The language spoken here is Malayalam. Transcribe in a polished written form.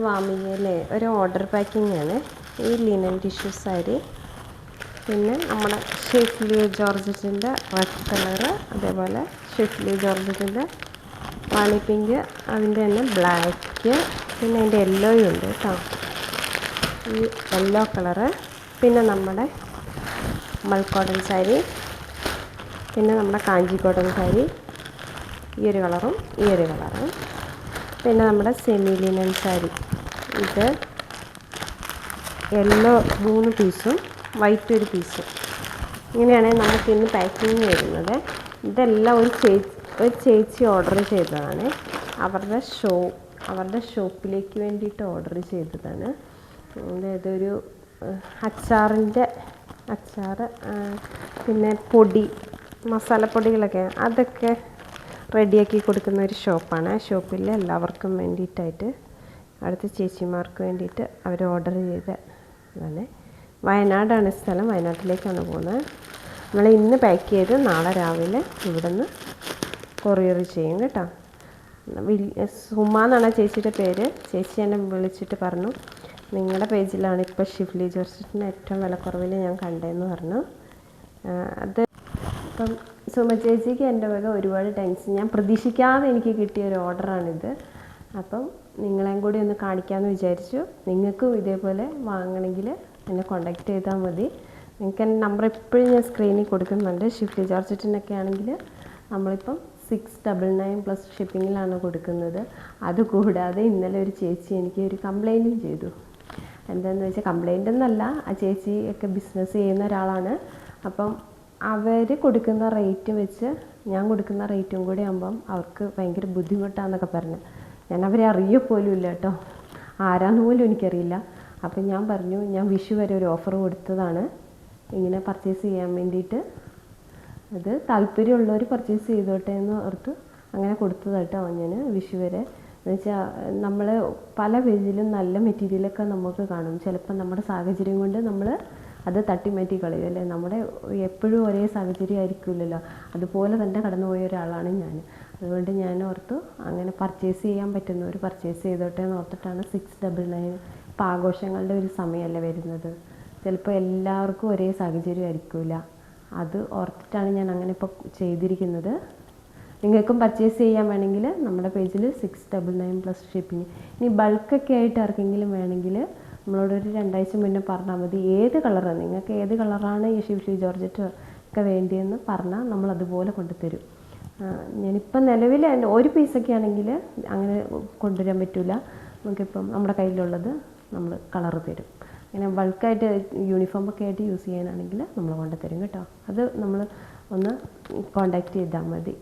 വാമിയയിലെ ഒരു ഓർഡർ പാക്കിംഗ് ആണ് ഈ ലിനൻ ടിഷ്യൂ സാരി. പിന്നെ നമ്മുടെ ഷിഫ്ലി ജോർജറ്റിൻ്റെ റെഡ് കളറ്, അതേപോലെ ഷിഫ്ലി ജോർജറ്റിൻ്റെ റാണി പിങ്ക്, അതിൻ്റെ തന്നെ ബ്ലാക്ക്, പിന്നെ അതിൻ്റെ യെല്ലോയും ഉണ്ട് കേട്ടോ, ഈ യെല്ലോ കളറ്. പിന്നെ നമ്മുടെ മൽക്കോട്ടൺ സാരി, പിന്നെ നമ്മുടെ കാഞ്ചി കോട്ടൺ സാരി, ഈ ഒരു കളറും ഈ ഒരു കളറും. പിന്നെ നമ്മുടെ സെമി ലിനൻ സാരി, ഇത് യെല്ലോ 3 പീസും വൈറ്റ് 1 പീസും. ഇങ്ങനെയാണ് നമുക്ക് ഇന്ന് പാക്കിങ് വരുന്നത്. ഇതെല്ലാം ഒരു ചേച്ചി ഓർഡർ ചെയ്തതാണ്. അവരുടെ ഷോപ്പിലേക്ക് വേണ്ടിയിട്ട് ഓർഡർ ചെയ്തതാണ്. അതായത് ഒരു അച്ചാർ, പിന്നെ പൊടി, മസാലപ്പൊടികളൊക്കെ അതൊക്കെ റെഡിയാക്കി കൊടുക്കുന്ന ഒരു ഷോപ്പാണ്. ആ ഷോപ്പിൽ എല്ലാവർക്കും വേണ്ടിയിട്ടായിട്ട്, അടുത്ത ചേച്ചിമാർക്ക് വേണ്ടിയിട്ട് അവർ ഓർഡർ ചെയ്തതാണ്. വയനാടാണ് സ്ഥലം, വയനാട്ടിലേക്കാണ് പോകുന്നത്. നമ്മൾ ഇന്ന് പാക്ക് ചെയ്ത് നാളെ രാവിലെ ഇവിടെ നിന്ന് കൊറിയർ ചെയ്യും കേട്ടോ. സുമ എന്നാണ് ചേച്ചിയുടെ പേര്. ചേച്ചി എന്നെ വിളിച്ചിട്ട് പറഞ്ഞു, നിങ്ങളുടെ പേജിലാണ് ഇപ്പോൾ ഷിഫ്ലി ജോർജറ്റിന് ഏറ്റവും വിലക്കുറവിൽ ഞാൻ കണ്ടതെന്ന് പറഞ്ഞു. അത് അപ്പം സുമ ചേച്ചിക്ക് എൻ്റെ വക ഒരുപാട് താങ്ക്സ്. ഞാൻ പ്രതീക്ഷിക്കാതെ എനിക്ക് കിട്ടിയ ഒരു ഓർഡറാണിത്. അപ്പം നിങ്ങളെയും കൂടി ഒന്ന് കാണിക്കാമെന്ന് വിചാരിച്ചു. നിങ്ങൾക്കും ഇതേപോലെ വാങ്ങണമെങ്കിൽ എന്നെ കോൺടാക്റ്റ് ചെയ്താൽ മതി. നിങ്ങൾക്ക് എൻ്റെ നമ്പർ എപ്പോഴും ഞാൻ സ്ക്രീനിൽ കൊടുക്കുന്നുണ്ട്. ഷിഫ്ലി ജോർജറ്റിനൊക്കെ ആണെങ്കിൽ നമ്മളിപ്പം 699 പ്ലസ് ഷിപ്പിങ്ങിലാണ് കൊടുക്കുന്നത്. അതുകൂടാതെ ഇന്നലെ ഒരു ചേച്ചി എനിക്ക് ഒരു കംപ്ലൈൻറ്റും ചെയ്തു. എന്താണെന്ന് വെച്ചാൽ, കംപ്ലൈൻ്റ് എന്നല്ല, ആ ചേച്ചി ഒക്കെ ബിസിനസ് ചെയ്യുന്ന ഒരാളാണ്. അപ്പം അവർ കൊടുക്കുന്ന റേറ്റ് വെച്ച് ഞാൻ കൊടുക്കുന്ന റേറ്റും കൂടി ആകുമ്പം അവർക്ക് ഭയങ്കര ബുദ്ധിമുട്ടാണെന്നൊക്കെ പറഞ്ഞു. ഞാൻ അവരെ അറിയപ്പോലും ഇല്ല കേട്ടോ, ആരാന്ന് പോലും എനിക്കറിയില്ല. അപ്പം ഞാൻ പറഞ്ഞു, ഞാൻ വിഷു വരെ ഒരു ഓഫർ കൊടുത്തതാണ് ഇങ്ങനെ പർച്ചേസ് ചെയ്യാൻ വേണ്ടിയിട്ട്. അത് താല്പര്യമുള്ളവർ പർച്ചേസ് ചെയ്തോട്ടെ എന്ന് ഓർത്ത് അങ്ങനെ കൊടുത്തതാണ് കേട്ടോ ഞാൻ വിഷു വരെ. എന്നുവെച്ചാൽ നമ്മൾ പല പേജിലും നല്ല മെറ്റീരിയലൊക്കെ നമുക്ക് കാണും. ചിലപ്പോൾ നമ്മുടെ സാഹചര്യം കൊണ്ട് നമ്മൾ അത് തട്ടിമാറ്റി കളയും അല്ലേ. നമ്മുടെ എപ്പോഴും ഒരേ സാഹചര്യം ആയിരിക്കില്ലല്ലോ. അതുപോലെ തന്നെ കടന്നുപോയ ഒരാളാണ് ഞാൻ. അതുകൊണ്ട് ഞാൻ ഓർത്തു അങ്ങനെ പർച്ചേസ് ചെയ്യാൻ പറ്റുന്നവർ പർച്ചേസ് ചെയ്തോട്ടെ എന്ന് ഓർത്തിട്ടാണ് 699. ഇപ്പോൾ ആഘോഷങ്ങളുടെ ഒരു സമയമല്ലേ വരുന്നത്. ചിലപ്പോൾ എല്ലാവർക്കും ഒരേ സാഹചര്യം ആയിരിക്കില്ല. അത് ഓർത്തിട്ടാണ് ഞാൻ അങ്ങനെ ഇപ്പോൾ ചെയ്തിരിക്കുന്നത്. നിങ്ങൾക്കും പർച്ചേസ് ചെയ്യാൻ വേണമെങ്കിൽ നമ്മുടെ പേജിൽ 699 പ്ലസ് ഷിപ്പിങ്. ഇനി ബൾക്കൊക്കെ ആയിട്ട് ആർക്കെങ്കിലും വേണമെങ്കിൽ നമ്മളോടൊരു 2 ആഴ്ച മുന്നേ പറഞ്ഞാൽ മതി. ഏത് കളറാണ് നിങ്ങൾക്ക്, ഏത് കളറാണ് ഈ ഷിഫ്ലി ജോർജറ്റ് ഒക്കെ വേണ്ടിയെന്ന് പറഞ്ഞാൽ നമ്മൾ അതുപോലെ കൊണ്ടുതരും. ഞാനിപ്പം നിലവിൽ ഒരു പീസൊക്കെ ആണെങ്കിൽ അങ്ങനെ കൊണ്ടുവരാൻ പറ്റില്ല. നമുക്കിപ്പം നമ്മുടെ കയ്യിലുള്ളത് നമ്മൾ കളറ് തരും. അങ്ങനെ ബൾക്കായിട്ട് യൂണിഫോമൊക്കെ ആയിട്ട് യൂസ് ചെയ്യാനാണെങ്കിൽ നമ്മൾ കൊണ്ടുതരും കേട്ടോ. അത് നമ്മൾ ഒന്ന് കോണ്ടാക്റ്റ് ചെയ്താൽ മതി.